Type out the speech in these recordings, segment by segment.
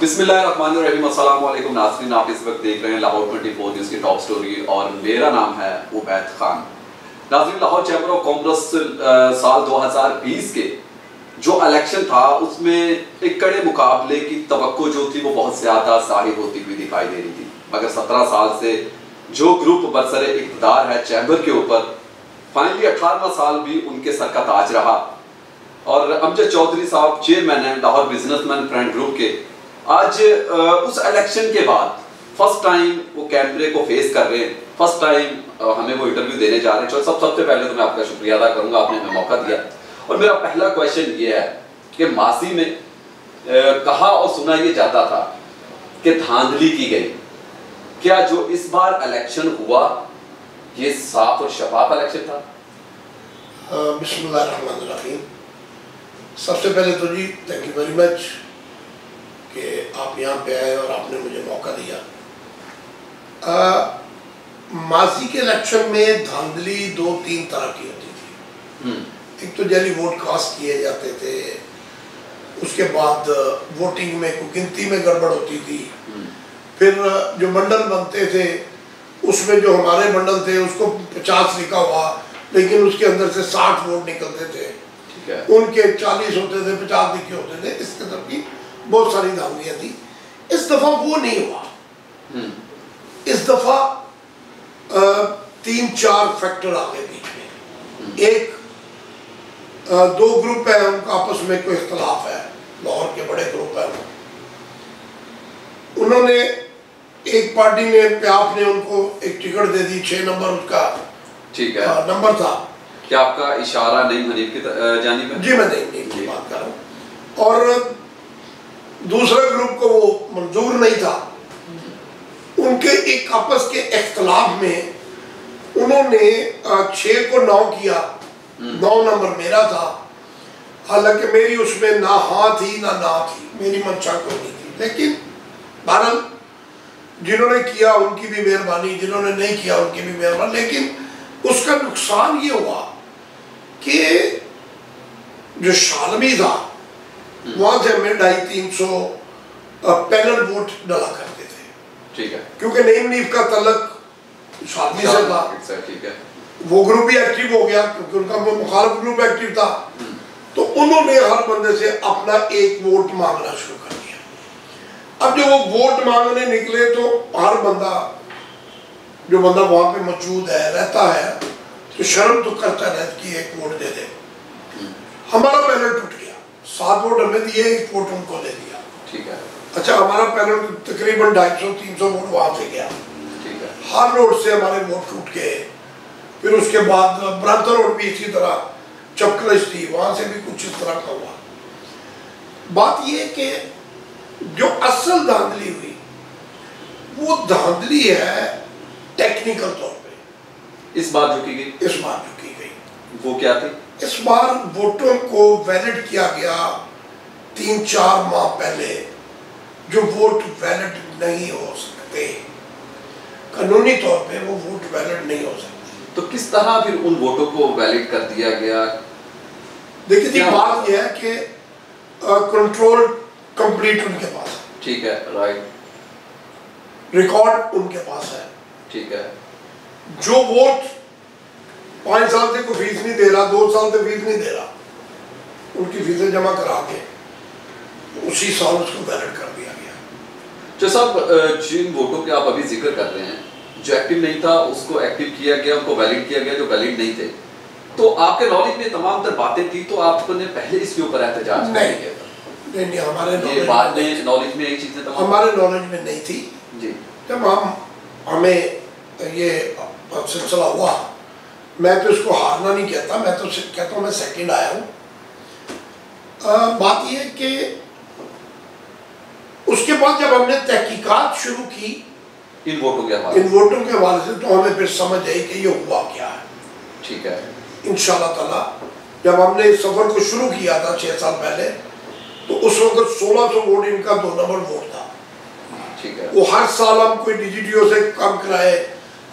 बिस्मिल्लाहिर्रहमानिर्रहीम। अस्सलाम वालेकुम नाज़रीन, आप इस वक्त देख रहे हैं लाहौर 24 न्यूज़ की टॉप स्टोरी और मेरा नाम है उबैद खान। नाज़रीन, लाहौर चैम्बर ऑफ कॉमर्स साल 2020 के जो इलेक्शन था उसमें एक कड़े मुकाबले की तवक्को जो थी वो बहुत ज़्यादा ज़ाहिर होती हुई दिखाई दे रही थी, मगर 17 साल से जो ग्रुप बरसरे इक़्तिदार है चैम्बर के ऊपर, फाइनली 18वां साल भी उनके सर का ताज रहा। और अमजद चौधरी साहब चेयरमैन हैं लाहौर बिजनेसमैन फ्रेंड ग्रुप के। आज उस इलेक्शन के बाद फर्स्ट टाइम वो कैमरे को फेस कर रहे हैं, फर्स्ट टाइम हमें वो इंटरव्यू देने जा रहे हैं। सबसे पहले तो मैं आपका शुक्रिया अदा करूंगा, आपने हमें मौका दिया। और मेरा पहला क्वेश्चन ये है कि माजी में कहा और सुना ये जाता था कि धांधली की गई, क्या जो इस बार इलेक्शन हुआ ये साफ और शफाफ इलेक्शन था? बिस्मिल्लाहिर्रहमानिर्रहीम। सबसे पहले तो जी थैंक यू वेरी मच कि आप यहाँ पे आए और आपने मुझे मौका दिया। माजी के इलेक्शन में धांधली 2-3 तरह की होती थी। एक तो जाली वोट कास्ट किए जाते थे, उसके बाद वोटिंग में गिनती में गड़बड़ होती थी, फिर जो मंडल बनते थे उसमें जो हमारे मंडल थे उसको 50 लिखा हुआ लेकिन उसके अंदर से 60 वोट निकलते थे, उनके 40 होते थे, 50 लिखे होते थे। इस तरह की बहुत सारी धांधलियाँ थी। इस दफ़ा वो नहीं हुआ। इस दफ़ा 3-4 फैक्टर आ गए बीच में। एक, 2 ग्रुप है, उनका आपस में कोई इख्तलाफ है, लाहौर के बड़े ग्रुप है। उन्होंने एक पार्टी ने प्याफ ने उनको एक टिकट दे दी, 6 नंबर उसका ठीक है नंबर था। क्या आपका इशारा नईम हनीफ की जानिब है? जी मैं नईम की बात कर रहा हूँ। और दूसरे ग्रुप को वो मंजूर नहीं था। उनके एक आपस के इख्तलाफ में उन्होंने 6 को 9 किया। 9 नंबर मेरा था, हालांकि मेरी उसमें ना हाँ थी ना थी, मेरी मंशा कोई नहीं थी। लेकिन बहरहाल जिन्होंने किया उनकी भी मेहरबानी, जिन्होंने नहीं किया उनकी भी मेहरबानी। लेकिन उसका नुकसान ये हुआ कि जो शालमी था वहां से हमें 250-300 पैनल वोट डाला करते थे। ठीक है, क्योंकि नईम नीफ का तलक शालमी से था। ठीक है, वो ग्रुप भी एक्टिव हो गया क्योंकि उनका मुखालिफ ग्रुप एक्टिव था। तो उन्होंने हर बंदे से अपना एक वोट मांगना शुरू कर दिया। अब जब वो वोट मांगने निकले तो हर बंदा जो बंदा वहां पे मौजूद है, रहता है, तो शर्म तो करता है कि एक वोट दे दे। हमारा पैनल टूट गया, 7 वोट हमें दिए, 1 वोट उनको दे दिया। ठीक है, अच्छा, हमारा पैनल तकरीबन 250-300 वोट वहां से गया। ठीक है, हर रोड से हमारे वोट टूट गए। फिर उसके बाद ब्रांतर रोड भी इसी तरह चपकलश थी, वहां से भी कुछ इस तरह का हुआ। बात यह कि जो असल धांधली हुई वो धांधली है टेक्निकल तौर पे। इस बार जो की गई, इस बार जो की गई वो क्या थी? इस बार वोटों को वैलिड किया गया 3-4 माह पहले। जो वोट वैलिड नहीं हो सकते, कानूनी तौर पे वो वोट वैलिड नहीं हो सकते। तो किस तरह फिर उन वोटों को वैलिड कर दिया गया? देखिए जी, बात यह है कि कंट्रोल कंप्लीट उनके पास है। ठीक है, राइट, रिकॉर्ड उनके पास है। ठीक है, जो वोट 5 साल से कोई फीस नहीं दे रहा, 2 साल से फीस नहीं दे रहा, उनकी फीसें जमा करा के उसी साल उसको वैलिड कर दिया गया। जो सब जिन वोटों के आप अभी जिक्र कर रहे हैं, जो एक्टिव नहीं था उसको एक्टिव किया गया, उनको वैलिड किया गया, जो वैलिड नहीं थे, तो आपके नॉलेज में तमाम तर बातें थी, तो आपने पहले इसके ऊपर एहतजाज नहीं किया था? नहीं, हमारे नॉलेज में एक चीजें हमारे नॉलेज में नहीं थी जी। जब हमें ये सिलसिला हुआ, मैं तो इसको हारना नहीं कहता, मैं तो कहता हूँ मैं सेकंड आया हूँ। बात यह है कि उसके बाद जब हमने तहकीकात शुरू की इन वोटों के हवाले से, तो हमें फिर समझ आई कि ये हुआ क्या है। ठीक है, इंशाल्लाह ताला जब हमने इस सफर को शुरू किया था 6 साल पहले, तो उस वक्त 1600 वोट इनका 2 नंबर वोट था। ठीक है, वो हर साल हम कोई DGTO से कम कराए,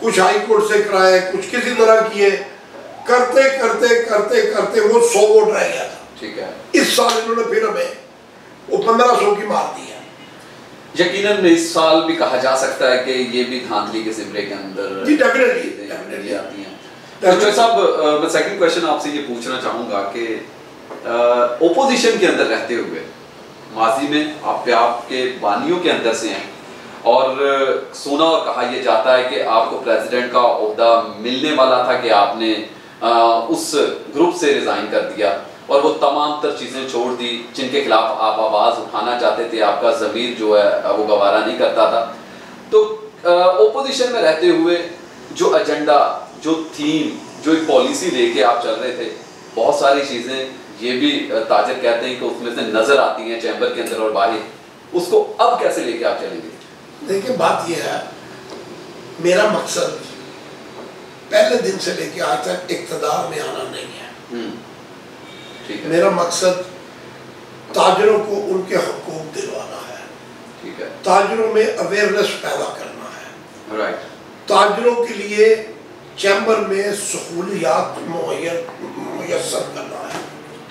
कुछ हाई कोर्ट से कराए, कुछ किसी तरह किए, करते करते करते करते वो 100 वोट रह गया था। ठीक है, इस साल इन्होंने फिर हमें वो 1500 की मार दी है। यकीनन इस साल भी कहा जा सकता है कि ये भी धांधली के सिमरे के अंदर जी डेफिनेटली आती हैं। तो साहब मैं सेकंड क्वेश्चन आपसे ये पूछना चाहूँगा कि ओपोजिशन के अंदर रहते हुए माजी में आपके बानियों के अंदर से हैं और सुना और कहा यह जाता है कि आपको प्रेसिडेंट का ओहदा मिलने वाला था कि आपने उस ग्रुप से रिज़ाइन कर दिया और वो तमाम तर चीज़ें छोड़ दी जिनके खिलाफ आप आवाज़ उठाना चाहते थे, आपका ज़मीर जो है वो गवारा नहीं करता था। तो ओपोजिशन में रहते हुए जो एजेंडा, जो थीम, जो एक पॉलिसी लेके आप चल रहे थे, बहुत सारी चीज़ें ये भी ताजर कहते हैं कि उसमें से नज़र आती हैं चैम्बर के अंदर और बाहर, उसको अब कैसे लेके आप चलेंगे? देखिए बात यह है, मेरा मकसद पहले दिन से लेके आज तक इक़्तिदार में आना नहीं है। ठीक है। मेरा मकसद ताजरों को उनके हकूक दिलवाना है। ठीक है। ताजरों में अवेयरनेस पैदा करना है। राइट। ताजरों के लिए चैम्बर में सहूलियात मुयस्सर करना है।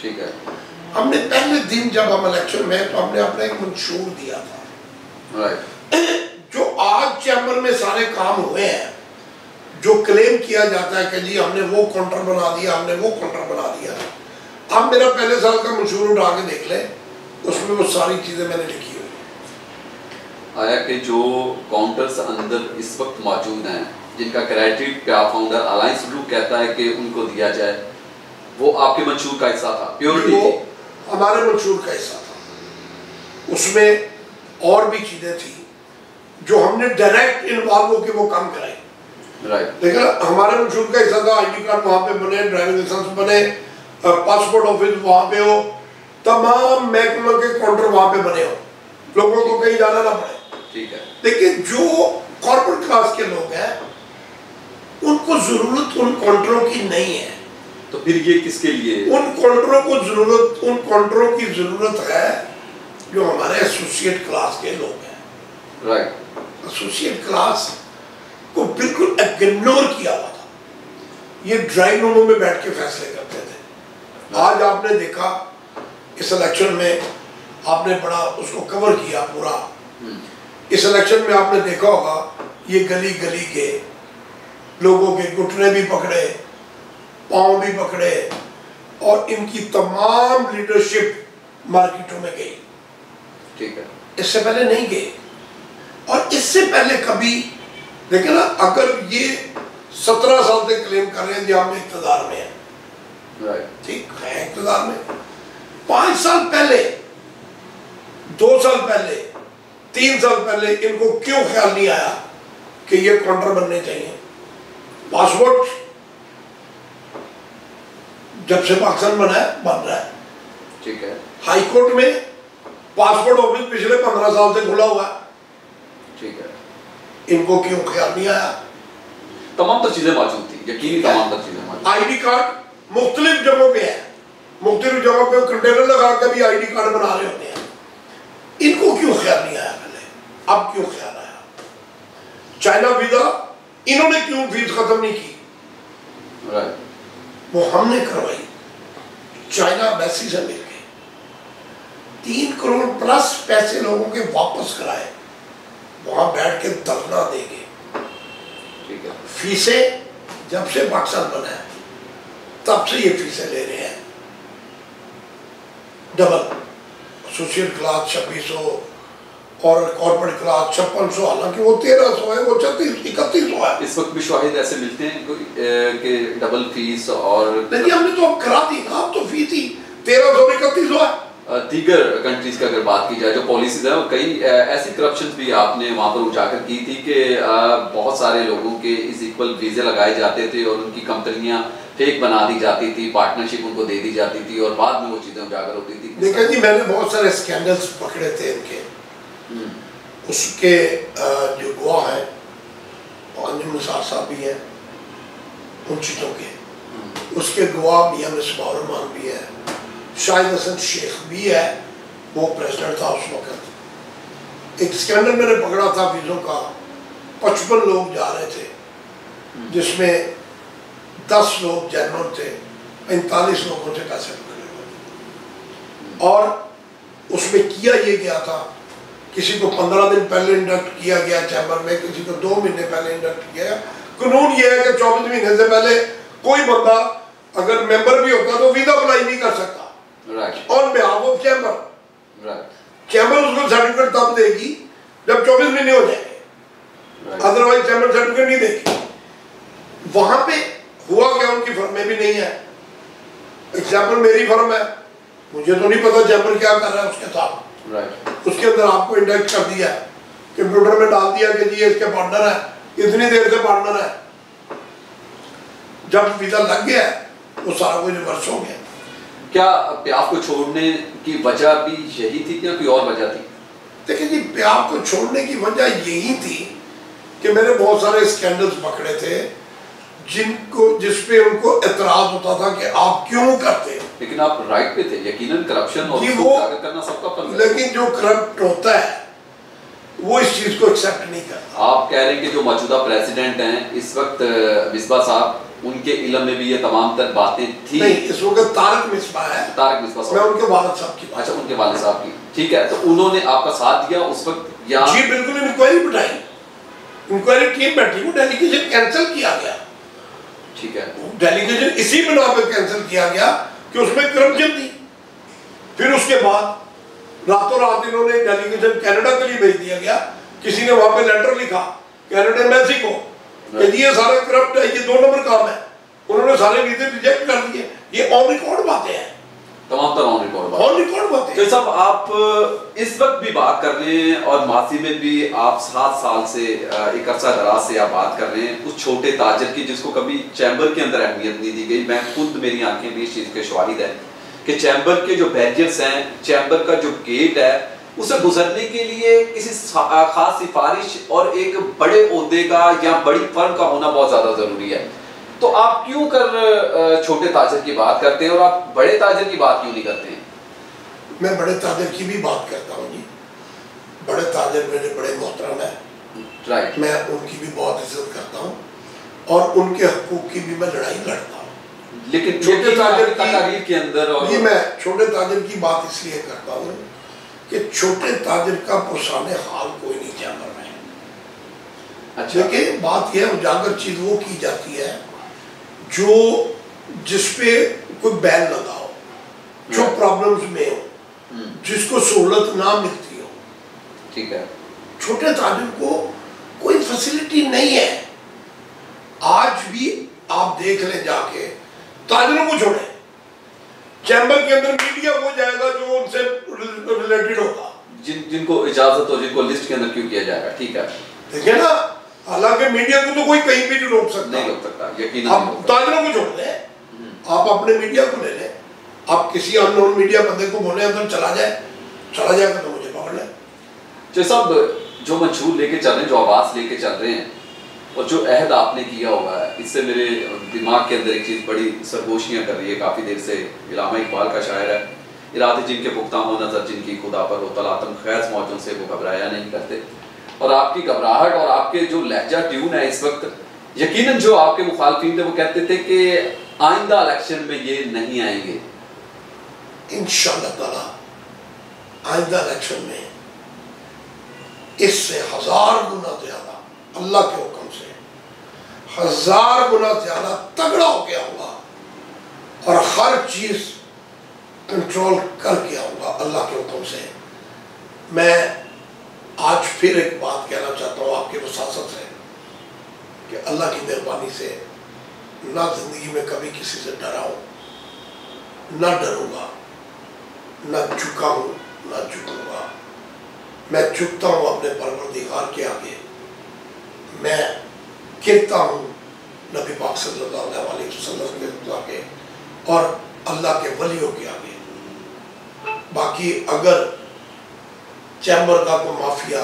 ठीक है। हमने पहले दिन जब हम इलेक्शन में तो हमने अपना एक मंशूर दिया था। राइट। जो आज चैम्बर में सारे काम हुए हैं, जो क्लेम किया जाता है कि जी हमने वो काउंटर बना दिया, हमने वो काउंटर बना दिया, आप मेरा पहले साल का मंशूर उठा के देख लें, उसमें वो सारी चीज़ें मैंने लिखी हुई। आया कि जो काउंटर्स अंदर इस वक्त मौजूद हैं, जिनका क्राइटेरिया प्या फाउंडर अलायंस ग्रुप कहता है कि उनको दिया जाए, वो आपके मंशूर का हिस्सा था? प्योरिटी वो हमारे मंशूर का हिस्सा था। उसमें और भी चीज़ें थी जो हमने डायरेक्ट इन्वॉल्व होकर वो काम कराए। राइट। लेकिन हमारे मंशूर का हिस्सा था ID कार्ड वहाँ पे बने, ड्राइविंग लाइसेंस बने, पासपोर्ट ऑफिस वहाँ पे हो, तमाम महकमे के काउंटर वहाँ पे बने हो, लोगों को कहीं जाना ना पड़े। ठीक है। लेकिन जो कॉर्पोरेट क्लास के लोग हैं उनको जरूरत उन काउंटरों की नहीं है। तो फिर ये किसके लिए? उन काउंटरों की जरूरत है जो हमारे एसोसिएट क्लास के लोग हैं। राइट। एसोसिएट क्लास को बिल्कुल इग्नोर किया हुआ था। ये ड्राइंग रूमों में बैठ के फैसले करते थे। आज आपने देखा इस इलेक्शन में, आपने बड़ा उसको कवर किया पूरा। इस इलेक्शन में आपने देखा होगा ये गली गली के लोगों के घुटने भी पकड़े, पाँव भी पकड़े और इनकी तमाम लीडरशिप मार्केटों में गई। ठीक है। इससे पहले नहीं गए। और इससे पहले कभी देखे ना, अगर ये 17 साल से क्लेम कर रहे हैं कि हम इक़्तिदार में हैं, राइट, ठीक है, इक़्तिदार में 5 साल पहले, 2 साल पहले, 3 साल पहले इनको क्यों ख्याल नहीं आया कि ये काउंटर बनने चाहिए? पासपोर्ट जब से पाकिस्तान बना है बन रहा है। ठीक है। हाईकोर्ट में पासपोर्ट ऑफिस पिछले 15 साल से खुला हुआ है। ठीक है। इनको क्यों ख्याल नहीं आया? तमाम तो चीजें मौजूद थी, यकीनी तमाम तो चीजें मौजूद। ID कार्ड मुख्तलिफ जगहों पे है, मुख्तलिफ जगहों पे कंटेनर लगा के भी ID कार्ड बना रहे होते हैं। इनको क्यों ख्याल नहीं आया पहले? अब क्यों ख्याल आया? चाइना वीजा इन्होंने क्यों फीस खत्म नहीं की? राइट। वो हमने करवाई, चाइना एम्बेसी से मिलके 3 करोड़ प्लस पैसे लोगों के वापस कराए, वहां बैठ के धरना देंगे। ठीक है। फीसें जब से पाकिस्तान बना है तब से ये फीसें ले रहे हैं डबल। एसोसिएट क्लास 2600 और कॉर्पोरेट क्लास 5600, हालांकि वो 1300 है, वो 3100 है। इस वक्त भी शाहिद ऐसे मिलते हैं कि डबल फीस और नहीं, हमने तो अब करा दी ना, अब तो फीस ही 1300 में 3100 है। दीगर कंट्रीज की अगर बात की जाए, जो पॉलिसीज है, कई ऐसी करप्शन भी आपने वहाँ पर उजागर की थी कि बहुत सारे लोगों के इस इक्वल वीज़े लगाए जाते थे और उनकी कंपनियां फेक बना दी जाती थी, पार्टनरशिप उनको दे दी जाती थी और बाद में वो चीज़ें उजागर होती थी। देखा जी, मैंने बहुत सारे स्कैंडल्स पकड़े थे इनके। उसके जो गवाह हैं, अंजुम निसार साहब भी हैं उन चीज़ों के, उसके गवाह मियां मिसबाह रहमान भी है, शाहिद हसन शेख भी है, वो प्रेसिडेंट था उस वक्त। एक स्कैंडल मैंने पकड़ा था वीज़ों का, 55 लोग जा रहे थे जिसमें 10 लोग जेन्युइन थे, 45 लोगों से पैसे पकड़े हुए और उसमें किया ये गया था किसी को 15 दिन पहले इंडक्ट किया गया चैम्बर में, किसी को 2 महीने पहले इंडक्ट किया गया। कानून ये है कि 24 महीने से पहले कोई बंदा अगर मेंबर भी होता तो वीजा अप्लाई नहीं कर सकता on behalf of chamber. Chamber उसको सर्टिफिकेट तब देगी जब 24 महीने हो जाएंगे, अदरवाइज चैम्बर सर्टिफिकेट नहीं देगी। वहां पे हुआ क्या, उनकी फर्म में भी नहीं है। एग्जाम्पल मेरी फर्म है, मुझे तो नहीं पता चैम्बर क्या कर रहा है उसके साथ। उसके अंदर आपको इंडक्ट कर दिया, कंप्यूटर में डाल दिया कि जी इसके पार्टनर है, इतनी देर से पार्टनर है। जब वीजा लग गया वो सारा कुछ रिवर्स हो गया। क्या प्याफ को छोड़ने की वजह भी यही थी या कोई और वजह थी? देखिए जी, प्याफ को छोड़ने की वजह यही थी कि मैंने बहुत सारे स्कैंडल्स पकड़े थे जिसपे उनको एतराज होता था कि आप क्यों करते। लेकिन आप राइट पे थे, यकीनन करप्शन और वो करना सबका फर्ज है। लेकिन जो करप्ट होता है वो इस चीज को एक्सेप्ट नहीं करता। आप कह रहे हैं कि जो मौजूदा प्रेसिडेंट हैं इस वक्त मिसबा साहब, उनके इल्म में भी ये तमाम तर बातें थी? नहीं, इस वक्त तारक मिसबा है। तारक मिसबा साहब, मैं उनके वालिद साहब की। अच्छा, उनके वालिद साहब की, ठीक है। तो उन्होंने आपका साथ दिया उस वक्त या? जी बिल्कुल, इंक्वायरी बिठाई, इंक्वायरी टीम बैठी, वो डेलीगेशन कैंसिल किया गया। ठीक है, डेलीगेशन इसी बिना पे कैंसिल किया गया कि उसमें करप्शन थी। फिर उसके बाद रातों रात इन्होंने डेलीगेशन कनाडा के लिए भेज दिया गया। किसी ने वहां पे लेटर लिखा कनाडा मैक्सिको कि ये सारे करप्ट है, ये 2 नंबर काम है। उन्होंने सारे वीजे रिजेक्ट कर दिए। ये ऑन रिकॉर्ड बातें हैं, तमाम तरह ऑन रिकॉर्ड बातें। तो साहब, आप इस वक्त भी बात कर रहे हैं और माजी में भी आप 7 साल से एक अरसा दराज से आप बात कर रहे हैं उस छोटे ताजर की जिसको कभी चैम्बर के अंदर अहमियत नहीं दी गई। मैं खुद, मेरी आंखें भी इस चीज़ के शवाहिद है कि चैम्बर के जो बैरियर्स हैं, चैम्बर का जो गेट है, उसे गुजरने के लिए किसी खास सिफारिश और एक बड़े ओहदे का या बड़ी फर्म का होना बहुत ज़्यादा ज़रूरी है। तो आप क्यों कर छोटे ताजर की बात करते हैं और आप बड़े ताजर की बात क्यों नहीं करते हैं? मैं बड़े ताजर की भी बात करता हूँ जी। बड़े ताजर मेरे बड़े मोहतरम है, राइट। मैं उनकी भी बहुत इज्जत करता हूँ और उनके हकूक की भी मैं लड़ाई लड़ता हूँ। लेकिन छोटे ताजर की तकरीर के अंदर और जी मैं छोटे ताजर की बात इसलिए करता हूँ कि छोटे ताजर का पुरसाने हाल कोई नहीं चैम्बर में। अच्छा, लेकिन बात यह उजागर चीज वो की जाती है जो जिसपे कोई बैन लगा हो, जो प्रॉब्लम्स में हो, जिसको सहूलत ना मिलती हो। ठीक है, छोटे ताजर को कोई फैसिलिटी नहीं है। आज भी आप देख लें जाके, ताजरों को छोड़े, चैम्बर के अंदर मीडिया वो जाएगा जो उनसे रिलेटेड होगा, जिनको इजाजत हो, जिनको लिस्ट के अंदर क्यों किया जाएगा। ठीक है, देखिए ना, हालांकि मीडिया को तो कोई कहीं भी नहीं रोक सकता, नहीं रोक सकता, यकीन आप ताजरों को छोड़ दें, आप अपने मीडिया को ले लें। आप किसी अननोन मीडिया बंदे को बोले अंदर चला जाएगा तो मुझे पकड़ ले। जो सब जो मंशूर लेके चल रहे हैं, जो आवाज लेके चल रहे हैं और जो अहद आपने किया हुआ है, इससे मेरे दिमाग के अंदर एक चीज़ बड़ी सरगोशियाँ कर रही है काफ़ी देर से। इलामा इकबाल का शायर है, इरादे जिनके पुख्ता हो, नज़र जिनकी खुदा पर हो, तलातम खैस मौजों से वो घबराया नहीं करते। और आपकी घबराहट और आपके जो लहजा ट्यून है इस वक्त, यकीनन जो आपके मुखालफिन थे वो कहते थे कि आइंदा इलेक्शन में ये नहीं आएंगे। इंशाअल्लाह ताला आइंदा इलेक्शन में इससे 1000 गुना ज्यादा, अल्लाह के हुक्म से 1000 गुना ज्यादा तगड़ा होके आऊंगा और हर चीज कंट्रोल करके आऊंगा अल्लाह के हुक्म से। मैं आज फिर एक बात कहना चाहता हूँ आपके वसासत से कि अल्लाह की मेहरबानी से ना जिंदगी में कभी किसी से डरा हूँ, ना डरूंगा, ना झुका हूँ, ना झुकूंगा। मैं झुकता हूँ अपने परवरदिगार के आगे, मैं गिरता हूँ नबी पाक सल्लल्लाहु अलैहि वसल्लम के आगे और अल्लाह के वलियों के आगे। बाकी अगर चैम्बर का कोई माफिया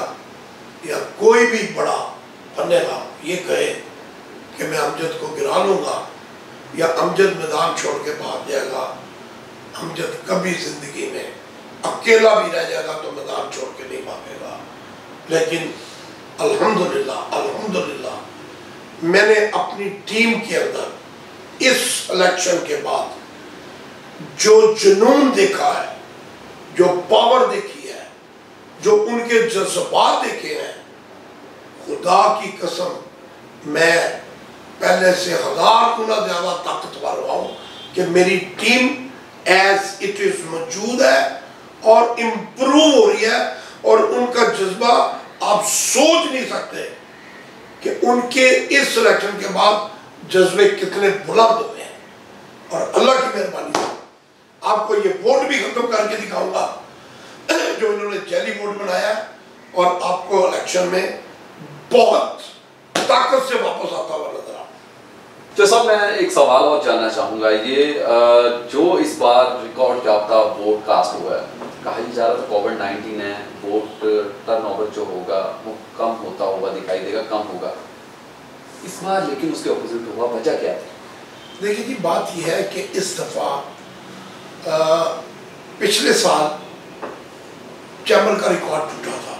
या कोई भी बड़ा बनेगा ये कहे कि मैं अमजद को गिरा लूँगा या अमजद मैदान छोड़ के भाग जाएगा, अमजद कभी जिंदगी में अकेला भी रह जाएगा तो मैदान छोड़ के नहीं भागेगा। लेकिन अल्हम्दुलिल्लाह अल्हम्दुलिल्लाह मैंने अपनी टीम के अंदर इस इलेक्शन के बाद जो जुनून देखा है, जो पावर देखी है, जो उनके जज्बात देखे हैं, खुदा की कसम मैं पहले से 1000 गुना ज्यादा ताकतवर हुआ हूं कि मेरी टीम एज इट इज मौजूद है और इम्प्रूव हो रही है। और उनका जज्बा आप सोच नहीं सकते कि उनके इस सिलेक्शन के बाद जज्बे कितने बुलंद हुए हैं। और अल्लाह की मेहरबानी से आपको ये वोट भी खत्म करके दिखाऊंगा जो इन्होंने जैली वोट बनाया, और आपको इलेक्शन में बहुत ताकत से वापस आता हुआ नजर आ। तो सब मैं एक सवाल और जानना चाहूँगा, ये जो इस बार रिकॉर्ड याफ्ता वोट कास्ट हुआ है, कहा जा रहा था कोविड-19 है, वोट टर्नओवर जो होगा वो कम होता हुआ दिखाई देगा, कम होगा इस बार, लेकिन उसके अपोजिट हुआ। वजह क्या थी? देखिए जी, बात यह है कि इस दफ़ा पिछले साल चैम्बर का रिकॉर्ड टूटा था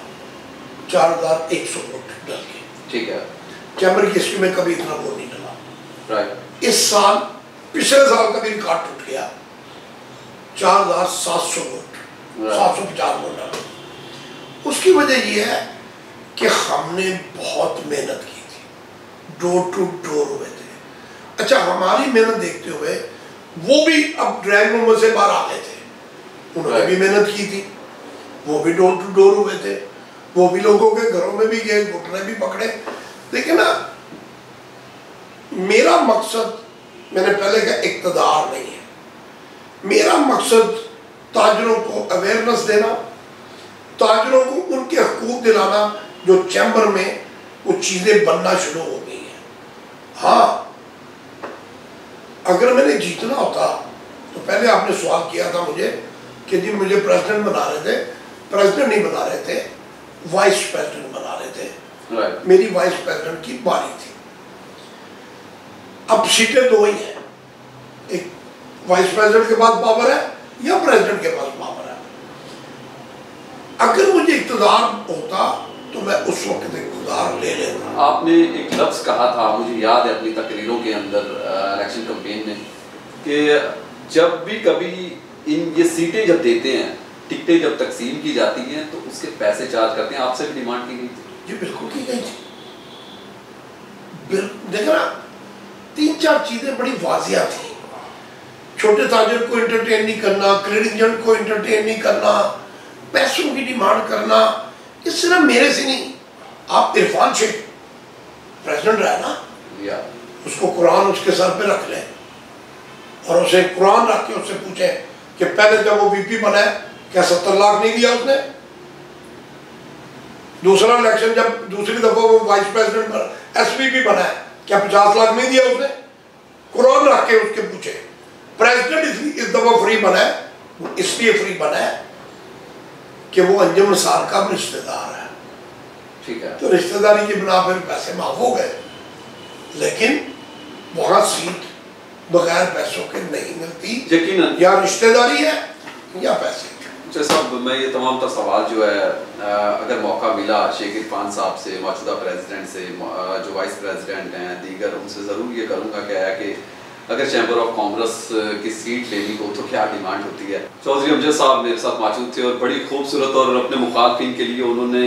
4100 वोट डल के। ठीक है। चैम्बर की हिस्ट्री में कभी इतना वोट नहीं डला। राइट। इस साल पिछले साल का भी रिकॉर्ड टूट गया, 4700 वोट, 750 वोट डाला। उसकी वजह यह है कि हमने बहुत मेहनत की थी, डोर टू डोर हुए थे। अच्छा, हमारी मेहनत देखते हुए वो भी अब ड्राइंग रूम से बाहर आ गए थे, उन्होंने भी मेहनत की थी, वो भी डोर टू डोर हुए थे, वो भी लोगों के घरों में भी गए, घुटने भी पकड़े। देखिए ना, मेरा मकसद, मैंने पहले कहा, इक़्तिदार नहीं है। मेरा मकसद ताजरों को अवेयरनेस देना, ताजरों को उनके हकूक दिलाना जो चैम्बर में वो चीज़ें बनना शुरू हो गई हैं। हाँ, अगर मैंने जीतना होता तो पहले आपने सवाल किया था मुझे कि जी मुझे प्रेसिडेंट बना रहे थे, प्रेसिडेंट नहीं बना रहे थे, वाइस प्रेसिडेंट बना रहे थे। मेरी वाइस प्रेसिडेंट की बारी थी। अब सीटें दो ही हैं, एक वाइस प्रेसिडेंट के पास पावर है या प्रेसिडेंट के पास पावर है। अगर मुझे इक़्तिदार होता तो मैं उस वक्त इक़्तिदार ले लेता। आपने एक लफ्ज़ कहा था, मुझे याद है अपनी तकरीरों के अंदर इलेक्शन कैंपेन में, कि जब भी कभी ये सीटें जब देते हैं, टिकटें जब तकसीम की जाती हैं तो उसके पैसे चार्ज करते हैं। आपसे भी डिमांड की गई थी? जी बिल्कुल की गई थी। देखो ना, 3-4 चीज़ें बड़ी वाजिया थी। छोटे ताजर को एंटरटेन नहीं करना, क्रेडिट एजेंट को एंटरटेन नहीं करना, पैसों की डिमांड करना। ये सिर्फ मेरे से नहीं, आप इरफान शेख प्रेसिडेंट रहा ना, उसको कुरान उसके सर पे रख लें और उसे कुरान रख के उससे पूछे कि पहले जब वो वीपी बना है क्या 70 लाख नहीं दिया उसने? दूसरा इलेक्शन जब दूसरी दफा वो वाइस प्रेसिडेंट एसवीपी बना है क्या 50 लाख नहीं दिया उसने? कुरान रख के उसके पूछे। प्रेसिडेंट इस दफा फ्री बना है, वो इसलिए फ्री बना है कि वो अंजुम निसार का रिश्तेदार है। ठीक है। तो रिश्तेदारी की बिना पर पैसे माफ हो गए, लेकिन वहां सीट बगैर पैसों के नहीं मिलती। यकीनन या रिश्तेदारी है या पैसे। साहब, मैं ये तमाम तर सवाल जो है, अगर मौका मिला शेख इरफान साहब से, मौजूदा प्रेसिडेंट से, जो वाइस प्रेसिडेंट हैं, दीगर, उनसे ज़रूर ये करूँगा कि अगर चैम्बर ऑफ कॉमर्स की सीट लेनी हो तो क्या डिमांड होती है। चौधरी अमजद साहब मेरे साथ मौजूद थे और बड़ी खूबसूरत और अपने मुखालफिन के लिए उन्होंने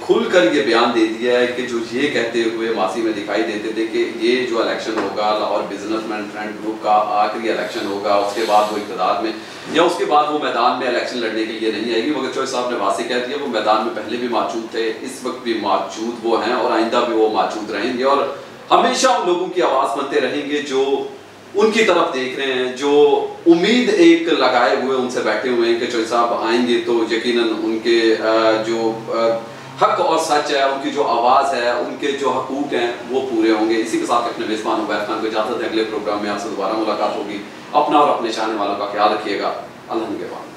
खुलकर ये बयान दे दिया है कि जो ये कहते हुए मासी में दिखाई देते थे कि ये जो इलेक्शन होगा लाहौर बिजनेसमैन फ्रंट ग्रुप का आखिरी इलेक्शन होगा, उसके बाद वो इक़्तिदार में या उसके बाद वो मैदान में इलेक्शन लड़ने के लिए नहीं आएगी। मगर चौधरी साहब ने वासी कह दिया वो मैदान में पहले भी मौजूद थे, इस वक्त भी मौजूद वो हैं और आइंदा भी वो मौजूद रहेंगे और हमेशा उन लोगों की आवाज़ बनते रहेंगे जो उनकी तरफ देख रहे हैं, जो उम्मीद एक लगाए हुए उनसे बैठे हुए हैं कि चौधरी साहब आएंगे तो यकीनन उनके जो हक और सच है, उनकी जो आवाज़ है, उनके जो हकूक हैं वो पूरे होंगे। इसी के साथ अपने मेज़बान उबैद खान को इजाज़त है। अगले प्रोग्राम में आपसे दोबारा मुलाकात होगी। अपना और अपने चाहने वालों का ख्याल रखिएगा। अल्लाह निगहबान।